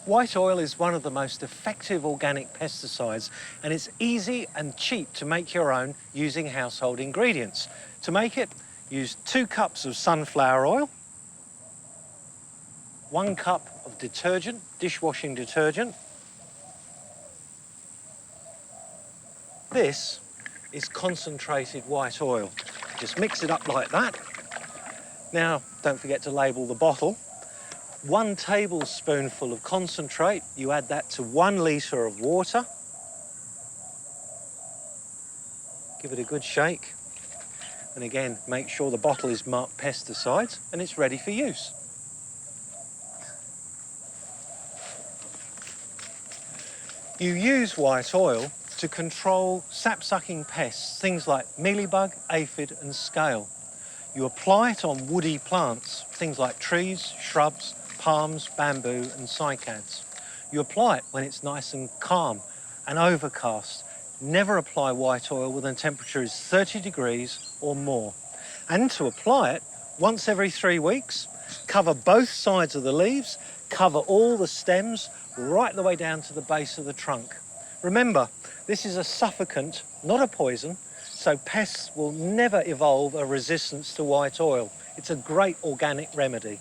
White oil is one of the most effective organic pesticides, and it's easy and cheap to make your own using household ingredients. To make it, use 2 cups of sunflower oil, 1 cup of detergent, dishwashing detergent. This is concentrated white oil. Just mix it up like that. Now, don't forget to label the bottle. 1 tablespoonful of concentrate, you add that to 1 litre of water. Give it a good shake. And again, make sure the bottle is marked pesticides and it's ready for use. You use white oil to control sap-sucking pests, things like mealybug, aphid and scale. You apply it on woody plants, things like trees, shrubs, palms, bamboo and cycads. You apply it when it's nice and calm and overcast. Never apply white oil when the temperature is 30 degrees or more. And to apply it, once every 3 weeks, cover both sides of the leaves, cover all the stems, right the way down to the base of the trunk. Remember, this is a suffocant, not a poison, so pests will never evolve a resistance to white oil. It's a great organic remedy.